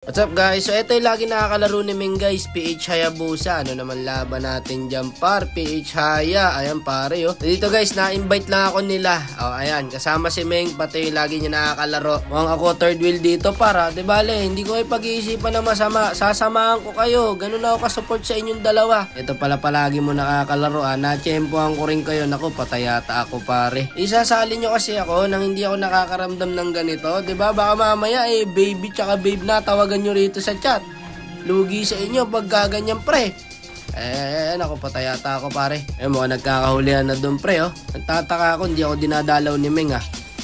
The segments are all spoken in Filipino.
What's up guys? So ito yung lagi nakakalaro ni Ming guys, PH Hayabusa. Ano naman laban natin dyan par? PH Haya. Ayan pare oh. Dito guys, na-invite lang ako nila. Oh, ayan, kasama si Ming, pati yung lagi niya nakakalaro. Mukhang ako third wheel dito para. Di bale, hindi ko ipag-iisipan na masama. Sasamahan ko kayo. Ganun ako ka-support sa inyong dalawa. Ito pala palagi mo nakakalaro na-tsempohan ko rin kayo. Naku, patayata ako pare. Isasali nyo kasi ako nang hindi ako nakakaramdam ng ganito. Diba? Baka mamaya baby tsaka babe na tawagan nyo rito sa chat. Lugi sa inyo pag gaganyan pre. Naku, patayata ako pare. Mukhang nagkakahulihan na doon pre oh. Nagtataka ako, hindi ako dinadalaw ni Ming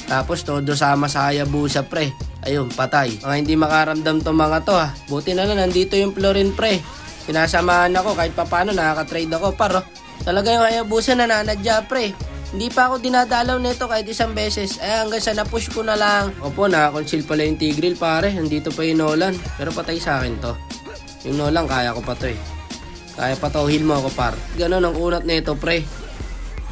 Tapos todo sama sa Hayabusa pre. Ayun, patay. Mga hindi makaramdam to mga to Buti na lang nandito yung Florin pre. Pinasamahan ako kahit papano nakaka-trade ako paro. Talaga yung Hayabusa nananadya pre. Hindi pa ako dinadalaw nito kahit isang beses. Hanggang sa na-push ko na lang. Opo, nakakonsil pala yung Tigreal pare. Nandito pa yung Nolan. Pero patay sa akin to. Yung Nolan, kaya ko pa to Kaya pa to, heal mo ako par. Ganon ang kunat nito pre.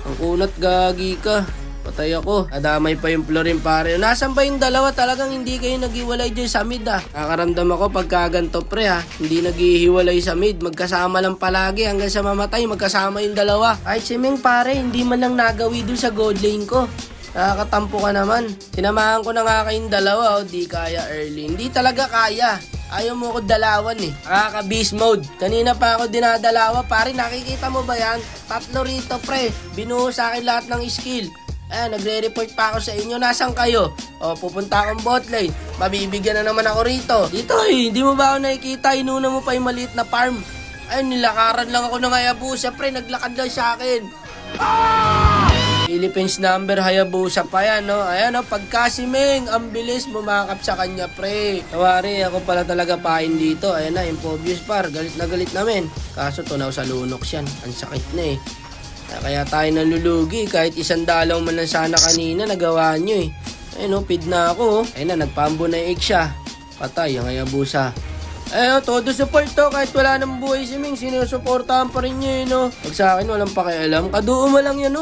Ang kunat, gagi ka. Patay ako. Adamay pa yung Florin pare. Nasaan ba yung dalawa? Talagang hindi kayo naghiwalay dyan sa mid Nakakaramdam ako pagkaganto pre Hindi naghihiwalay sa mid. Magkasama lang palagi hanggang sa mamatay. Magkasama yung dalawa. Ay si Ming pare, hindi man lang nagawi dun sa gold lane ko. Nakakatampo ka naman. Sinamahan ko na nga kayong dalawa di kaya early. Hindi talaga kaya. Ayaw mo ko dalawan Nakaka-beast mode. Kanina pa ako dinadalawa pare. Nakikita mo ba yan? Tatlo rito pre. Binuho sa akin lahat ng skill. Nagre-report pa ako sa inyo. Nasaan kayo? Pupunta akong bot lane. Mabibigyan na naman ako rito. Dito hindi mo ba ako nakikita? Inuna mo pa yung maliit na farm. Nilakaran lang ako ng Hayabusa pre. Naglakad lang sa akin. Philippines number Hayabusa pa yan Ayan pagka si Ming, ang bilis bumakap sa kanya pre. Tawari, ako pala talaga pain dito. Ayan na, impovious par. Galit na galit namin. Kaso tunaw sa lunok yan. Ang sakit na Kaya tayo nalulugi. Kahit $1 man lang sana kanina nagawa nyo feed na ako Ayun na, nagpambo na yung siya. Patay ang Hayabusa. Todo support kahit wala nang buhay si Ming. Sinusuportahan pa rin nyo Pag sa akin walang pakialam. Kaduo mo lang yan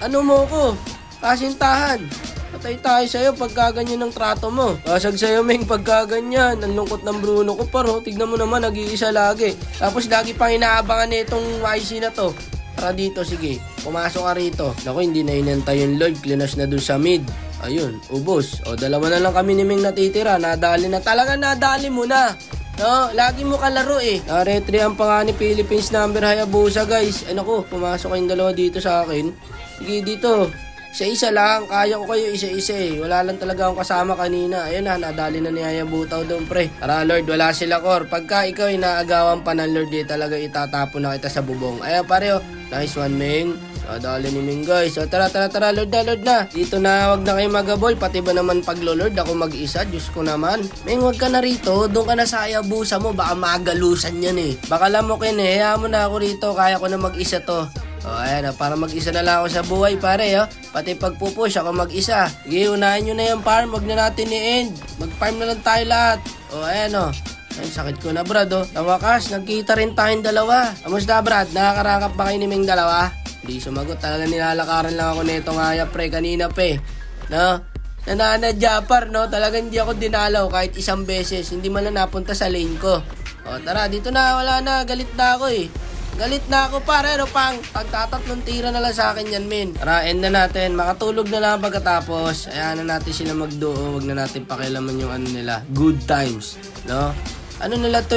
Ano mo ko? Kasintahan. Patay tayo sa'yo pagka ganyan ng trato mo. Basag sa'yo Ming pagka ganyan. Ang lungkot ng Bruno ko paro. Tignan mo naman, nag-iisa lagi. Tapos lagi pang inaabangan nitong YC na to. Tara dito, sige. Pumasok ka rito. Naku, hindi na inantay yung Lord. Klinas na dun sa mid. Ayun, ubos. Dalawa na lang kami ni Ming natitira. Nadali na. Talaga nadali mo na. Lagi mo kalaro Retry pa nga ni Philippines number Hayabusa guys. Naku, pumasok kayong dalawa dito sa akin. Sige dito. Isa-isa lang. Kaya ko kayo isa-isa Wala lang talaga akong kasama kanina. Ayun nadali na ni Hayabutaw doon pre. Tara Lord, wala sila core. Pagka ikaw inaagawan pa ng Lord talaga itatapon na kita sa bubong. Ayan pare Nice one Ming. Nadali ni Ming guys. Tara Lord na. Dito na, wag na kayo magabol. Pati ba naman pag-lord ako mag-isa? Diyos ko naman. Ming, wag ka na rito. Doon ka na sa Hayabusa mo. Baka magalusan yan Baka lamukin Hayaan mo na ako rito. Kaya ko na mag-isa to. Ayan para mag-isa na lang ako sa buhay pare Pati pagpupush ako mag-isa. Sige, unahin nyo na yung farm. Wag na natin i-end. Mag-farm na lang tayo lahat. Ayan Ay, sakit ko na Brad Tawakas, nagkita rin tayong dalawa. Kamusta Brad? Nakakarangkap ba kayo ni Ming dalawa? Hindi sumagot. Talaga nilalakaran lang ako nitong Haya pre kanina pe. Nananadya par Talaga hindi ako dinalaw kahit isang beses. Hindi man na napunta sa lane ko. Tara, dito na. Wala na. Galit na ako Galit na ako pare pang pagtatatlong tira na lang sa akin yan min. Tara, end na natin. Makatulog na lang pagkatapos. Ayan na natin sila magduo. Wag na natin pakialaman yung nila. Good times. Ano nila to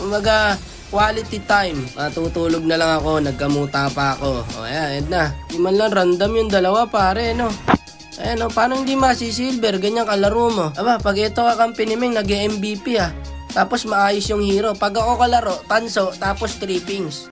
Umaga quality time. Matutulog na lang ako. Nagkamuta pa ako. Ayan, end na. Di man lang random yung dalawa pare Ayan paano hindi masisilver? Ganyan kalaro mo. Pag ito kakampi ni Ming nag-MVP Tapos maayos yung hero. Pag ako kalaro, tanso, tapos trippings.